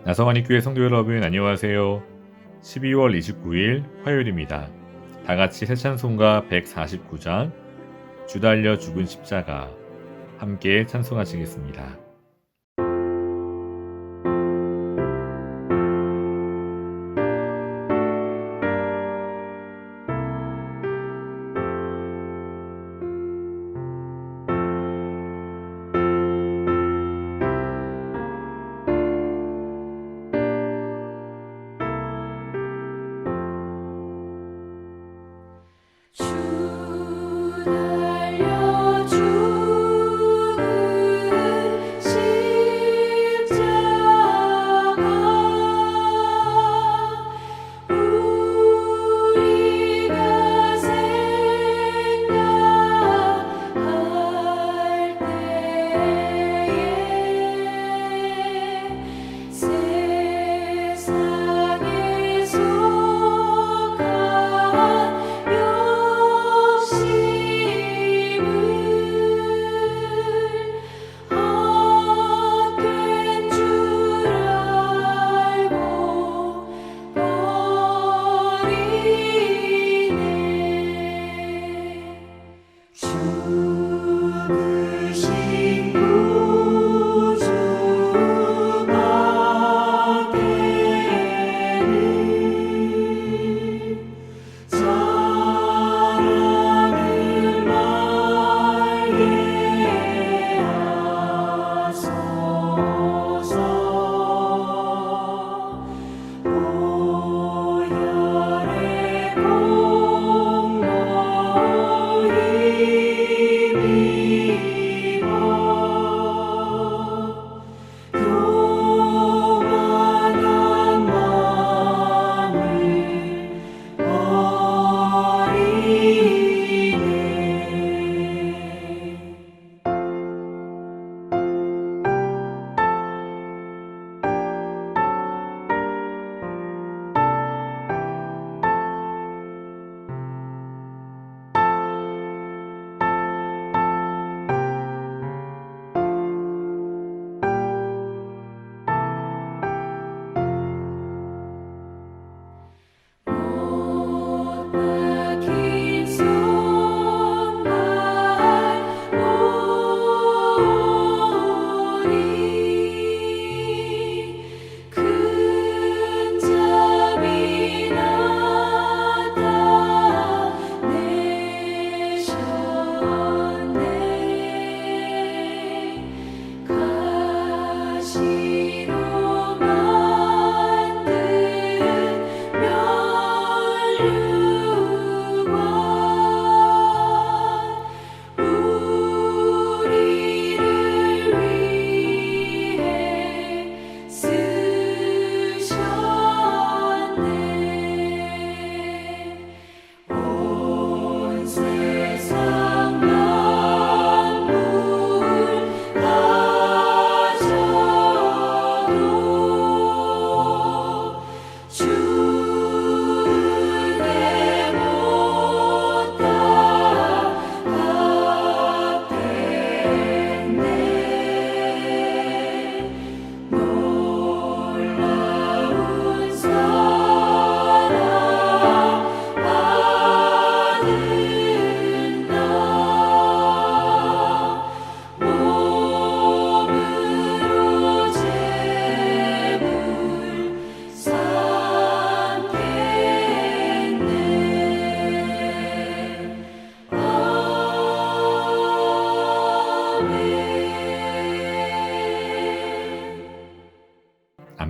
나성환이 교회 성도 여러분 안녕하세요. 12월 29일 화요일입니다. 다같이 새 찬송가 149장 주 달려 죽은 십자가 함께 찬송하시겠습니다.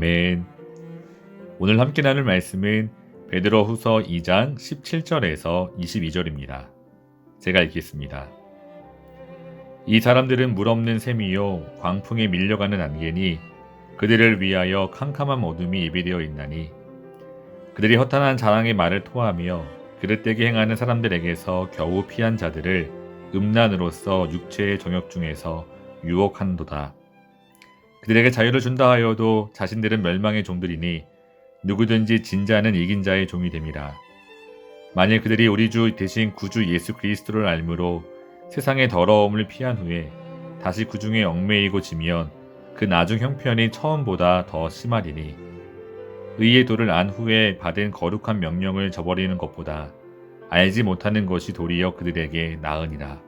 아멘. 오늘 함께 나눌 말씀은 베드로후서 2장 17절에서 22절입니다. 제가 읽겠습니다. 이 사람들은 물없는 샘이요 광풍에 밀려가는 안개니 그들을 위하여 캄캄한 어둠이 예비되어 있나니 그들이 허탄한 자랑의 말을 토하며 그릇되게 행하는 사람들에게서 겨우 피한 자들을 음란으로서 육체의 정욕 중에서 유혹한도다. 그들에게 자유를 준다 하여도 자신들은 멸망의 종들이니 누구든지 진자는 이긴 자의 종이 됨이라. 만일 그들이 우리 주 대신 구주 예수 그리스도를 알므로 세상의 더러움을 피한 후에 다시 그 중에 얽매이고 지면 그 나중 형편이 처음보다 더 심하리니 의의 도를 안 후에 받은 거룩한 명령을 저버리는 것보다 알지 못하는 것이 도리어 그들에게 나으니라.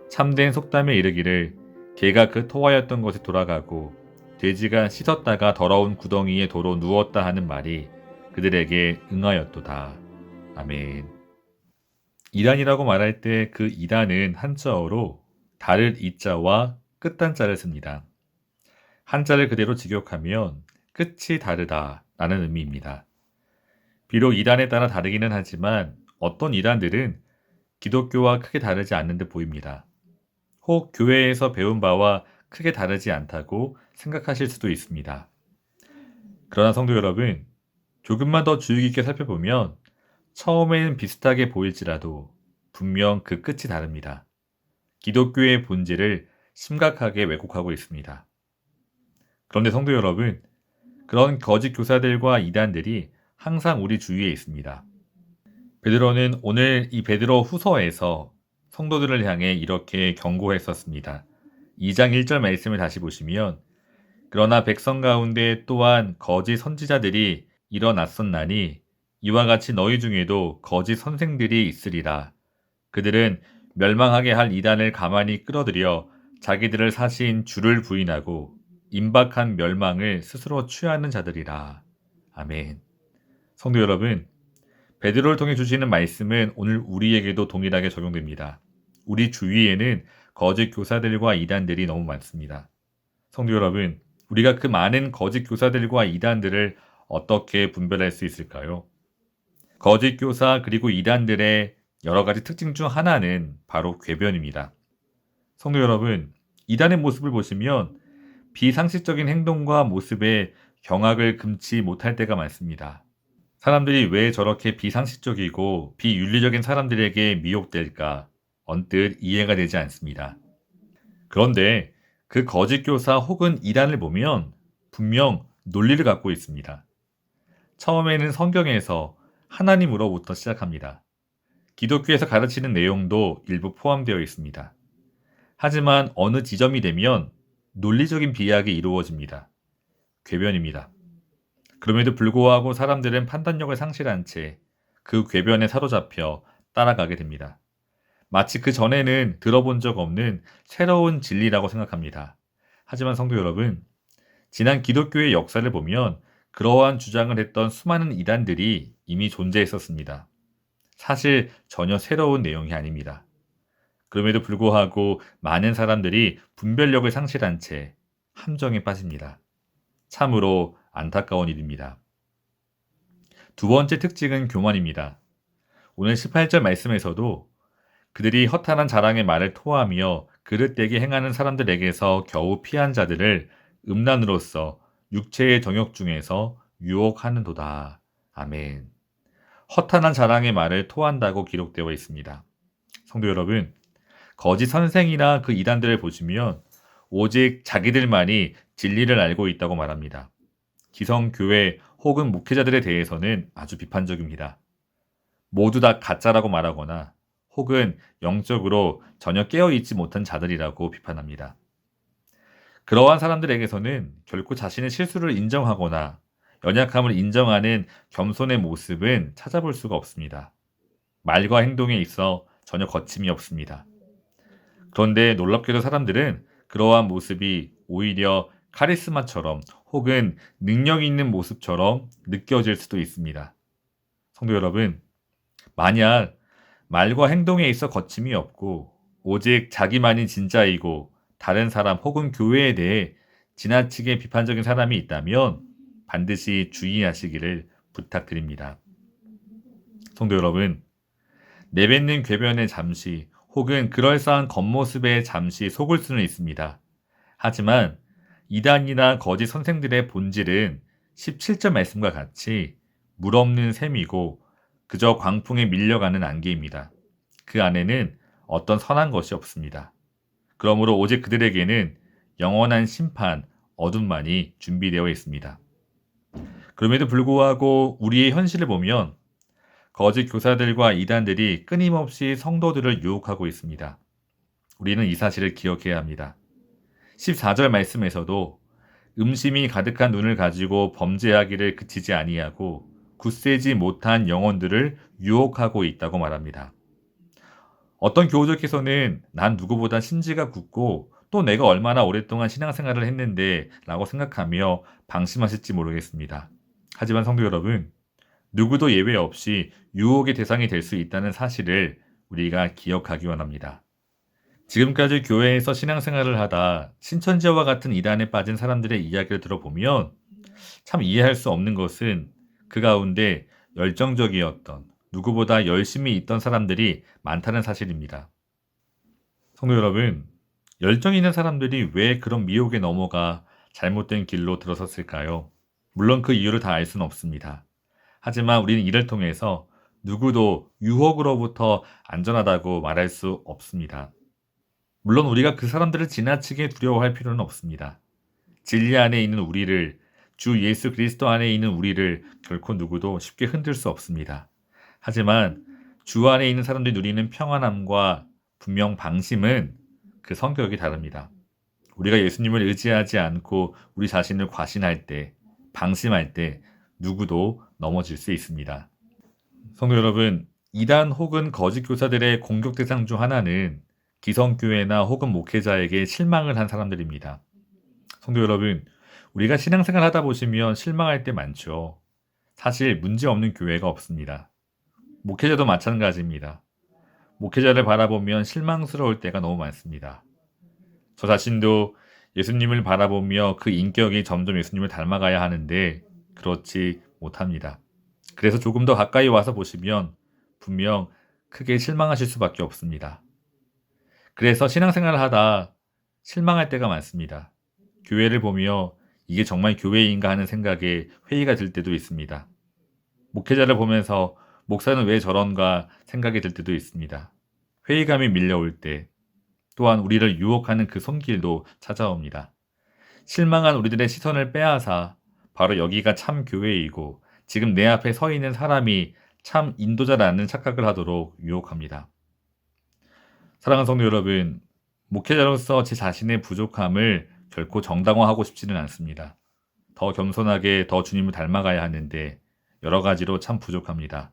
참된 속담에 이르기를 개가 그 토하였던 곳에 돌아가고 돼지가 씻었다가 더러운 구덩이에 도로 누웠다 하는 말이 그들에게 응하였도다. 아멘. 이단이라고 말할 때 그 이단은 한자어로 다를 이자와 끝단자를 씁니다. 한자를 그대로 직역하면 끝이 다르다 라는 의미입니다. 비록 이단에 따라 다르기는 하지만 어떤 이단들은 기독교와 크게 다르지 않는 듯 보입니다. 혹 교회에서 배운 바와 크게 다르지 않다고 생각하실 수도 있습니다. 그러나 성도 여러분, 조금만 더 주의 깊게 살펴보면 처음에는 비슷하게 보일지라도 분명 그 끝이 다릅니다. 기독교의 본질을 심각하게 왜곡하고 있습니다. 그런데 성도 여러분, 그런 거짓 교사들과 이단들이 항상 우리 주위에 있습니다. 베드로는 오늘 이 베드로 후서에서 성도들을 향해 이렇게 경고했었습니다. 2장 1절 말씀을 다시 보시면 그러나 백성 가운데 또한 거짓 선지자들이 일어났었나니 이와 같이 너희 중에도 거짓 선생들이 있으리라. 그들은 멸망하게 할 이단을 가만히 끌어들여 자기들을 사신 주를 부인하고 임박한 멸망을 스스로 취하는 자들이라. 아멘. 성도 여러분, 베드로를 통해 주시는 말씀은 오늘 우리에게도 동일하게 적용됩니다. 우리 주위에는 거짓 교사들과 이단들이 너무 많습니다. 성도 여러분, 우리가 그 많은 거짓 교사들과 이단들을 어떻게 분별할 수 있을까요? 거짓 교사 그리고 이단들의 여러 가지 특징 중 하나는 바로 궤변입니다. 성도 여러분, 이단의 모습을 보시면 비상식적인 행동과 모습에 경악을 금치 못할 때가 많습니다. 사람들이 왜 저렇게 비상식적이고 비윤리적인 사람들에게 미혹될까 언뜻 이해가 되지 않습니다. 그런데 그 거짓 교사 혹은 이단을 보면 분명 논리를 갖고 있습니다. 처음에는 성경에서 하나님으로부터 시작합니다. 기독교에서 가르치는 내용도 일부 포함되어 있습니다. 하지만 어느 지점이 되면 논리적인 비약이 이루어집니다. 궤변입니다. 그럼에도 불구하고 사람들은 판단력을 상실한 채 그 궤변에 사로잡혀 따라가게 됩니다. 마치 그 전에는 들어본 적 없는 새로운 진리라고 생각합니다. 하지만 성도 여러분, 지난 기독교의 역사를 보면 그러한 주장을 했던 수많은 이단들이 이미 존재했었습니다. 사실 전혀 새로운 내용이 아닙니다. 그럼에도 불구하고 많은 사람들이 분별력을 상실한 채 함정에 빠집니다. 참으로 안타까운 일입니다. 두 번째 특징은 교만입니다. 오늘 18절 말씀에서도 그들이 허탄한 자랑의 말을 토하며 그릇되게 행하는 사람들에게서 겨우 피한 자들을 음란으로서 육체의 정욕 중에서 유혹하는도다. 아멘. 허탄한 자랑의 말을 토한다고 기록되어 있습니다. 성도 여러분, 거짓 선생이나 그 이단들을 보시면 오직 자기들만이 진리를 알고 있다고 말합니다. 기성교회 혹은 목회자들에 대해서는 아주 비판적입니다. 모두 다 가짜라고 말하거나 혹은 영적으로 전혀 깨어있지 못한 자들이라고 비판합니다. 그러한 사람들에게서는 결코 자신의 실수를 인정하거나 연약함을 인정하는 겸손의 모습은 찾아볼 수가 없습니다. 말과 행동에 있어 전혀 거침이 없습니다. 그런데 놀랍게도 사람들은 그러한 모습이 오히려 카리스마처럼 혹은 능력 있는 모습처럼 느껴질 수도 있습니다. 성도 여러분, 만약 말과 행동에 있어 거침이 없고 오직 자기만이 진짜이고 다른 사람 혹은 교회에 대해 지나치게 비판적인 사람이 있다면 반드시 주의하시기를 부탁드립니다. 성도 여러분, 내뱉는 궤변에 잠시 혹은 그럴싸한 겉모습에 잠시 속을 수는 있습니다. 하지만 이단이나 거짓 선생들의 본질은 17절 말씀과 같이 물 없는 샘이고 그저 광풍에 밀려가는 안개입니다. 그 안에는 어떤 선한 것이 없습니다. 그러므로 오직 그들에게는 영원한 심판, 어둠만이 준비되어 있습니다. 그럼에도 불구하고 우리의 현실을 보면 거짓 교사들과 이단들이 끊임없이 성도들을 유혹하고 있습니다. 우리는 이 사실을 기억해야 합니다. 14절 말씀에서도 음심이 가득한 눈을 가지고 범죄하기를 그치지 아니하고 굳세지 못한 영혼들을 유혹하고 있다고 말합니다. 어떤 교우들께서는 난 누구보다 심지가 굳고 또 내가 얼마나 오랫동안 신앙생활을 했는데 라고 생각하며 방심하실지 모르겠습니다. 하지만 성도 여러분, 누구도 예외 없이 유혹의 대상이 될 수 있다는 사실을 우리가 기억하기 원합니다. 지금까지 교회에서 신앙생활을 하다 신천지와 같은 이단에 빠진 사람들의 이야기를 들어보면 참 이해할 수 없는 것은 그 가운데 열정적이었던 누구보다 열심히 있던 사람들이 많다는 사실입니다. 성도 여러분, 열정 있는 사람들이 왜 그런 미혹에 넘어가 잘못된 길로 들어섰을까요? 물론 그 이유를 다 알 수는 없습니다. 하지만 우리는 이를 통해서 누구도 유혹으로부터 안전하다고 말할 수 없습니다. 물론 우리가 그 사람들을 지나치게 두려워할 필요는 없습니다. 진리 안에 있는 우리를, 주 예수 그리스도 안에 있는 우리를 결코 누구도 쉽게 흔들 수 없습니다. 하지만 주 안에 있는 사람들이 누리는 평안함과 분명 방심은 그 성격이 다릅니다. 우리가 예수님을 의지하지 않고 우리 자신을 과신할 때, 방심할 때 누구도 넘어질 수 있습니다. 성도 여러분, 이단 혹은 거짓 교사들의 공격 대상 중 하나는 기성교회나 혹은 목회자에게 실망을 한 사람들입니다. 성도 여러분, 우리가 신앙생활 하다 보시면 실망할 때 많죠. 사실 문제 없는 교회가 없습니다. 목회자도 마찬가지입니다. 목회자를 바라보면 실망스러울 때가 너무 많습니다. 저 자신도 예수님을 바라보며 그 인격이 점점 예수님을 닮아가야 하는데 그렇지 못합니다. 그래서 조금 더 가까이 와서 보시면 분명 크게 실망하실 수밖에 없습니다. 그래서 신앙생활을 하다 실망할 때가 많습니다. 교회를 보며 이게 정말 교회인가 하는 생각에 회의가 들 때도 있습니다. 목회자를 보면서 목사는 왜 저런가 생각이 들 때도 있습니다. 회의감이 밀려올 때 또한 우리를 유혹하는 그 손길도 찾아옵니다. 실망한 우리들의 시선을 빼앗아 바로 여기가 참 교회이고 지금 내 앞에 서 있는 사람이 참 인도자라는 착각을 하도록 유혹합니다. 사랑하는 성도 여러분, 목회자로서 제 자신의 부족함을 결코 정당화하고 싶지는 않습니다. 더 겸손하게 더 주님을 닮아가야 하는데 여러 가지로 참 부족합니다.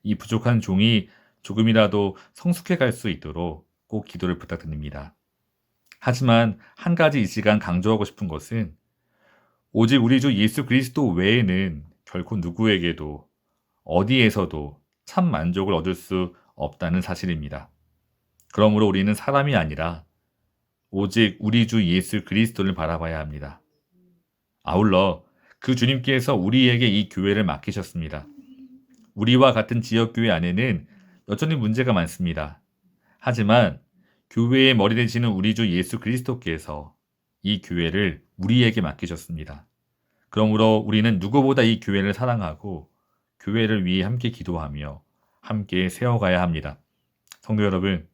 이 부족한 종이 조금이라도 성숙해 갈 수 있도록 꼭 기도를 부탁드립니다. 하지만 한 가지 이 시간 강조하고 싶은 것은 오직 우리 주 예수 그리스도 외에는 결코 누구에게도 어디에서도 참 만족을 얻을 수 없다는 사실입니다. 그러므로 우리는 사람이 아니라 오직 우리 주 예수 그리스도를 바라봐야 합니다. 아울러 그 주님께서 우리에게 이 교회를 맡기셨습니다. 우리와 같은 지역교회 안에는 여전히 문제가 많습니다. 하지만 교회의 머리 되시는 우리 주 예수 그리스도께서 이 교회를 우리에게 맡기셨습니다. 그러므로 우리는 누구보다 이 교회를 사랑하고 교회를 위해 함께 기도하며 함께 세워가야 합니다. 성도 여러분,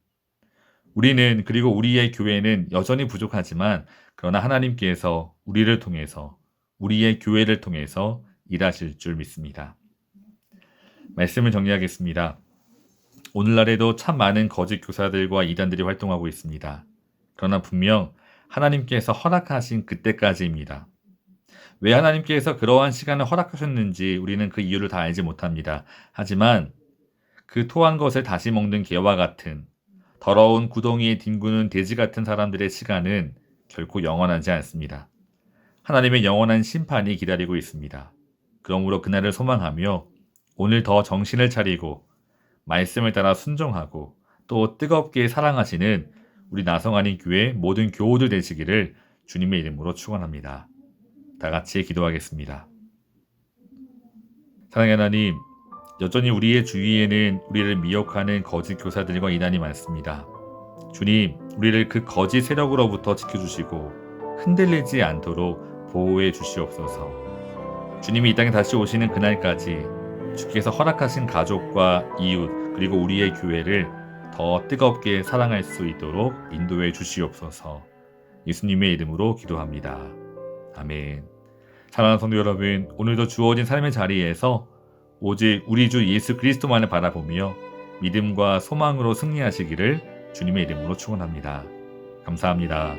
우리는 그리고 우리의 교회는 여전히 부족하지만 그러나 하나님께서 우리를 통해서 우리의 교회를 통해서 일하실 줄 믿습니다. 말씀을 정리하겠습니다. 오늘날에도 참 많은 거짓 교사들과 이단들이 활동하고 있습니다. 그러나 분명 하나님께서 허락하신 그때까지입니다. 왜 하나님께서 그러한 시간을 허락하셨는지 우리는 그 이유를 다 알지 못합니다. 하지만 그 토한 것을 다시 먹는 개와 같은 더러운 구덩이에 뒹구는 돼지 같은 사람들의 시간은 결코 영원하지 않습니다. 하나님의 영원한 심판이 기다리고 있습니다. 그러므로 그날을 소망하며 오늘 더 정신을 차리고 말씀을 따라 순종하고 또 뜨겁게 사랑하시는 우리 나성아님 교회 모든 교우들 되시기를 주님의 이름으로 축원합니다. 다 같이 기도하겠습니다. 사랑의 하나님, 여전히 우리의 주위에는 우리를 미혹하는 거짓 교사들과 이단이 많습니다. 주님, 우리를 그 거짓 세력으로부터 지켜주시고 흔들리지 않도록 보호해 주시옵소서. 주님이 이 땅에 다시 오시는 그날까지 주께서 허락하신 가족과 이웃 그리고 우리의 교회를 더 뜨겁게 사랑할 수 있도록 인도해 주시옵소서. 예수님의 이름으로 기도합니다. 아멘. 사랑하는 성도 여러분, 오늘도 주어진 삶의 자리에서 오직 우리 주 예수 그리스도만을 바라보며 믿음과 소망으로 승리하시기를 주님의 이름으로 축원합니다. 감사합니다.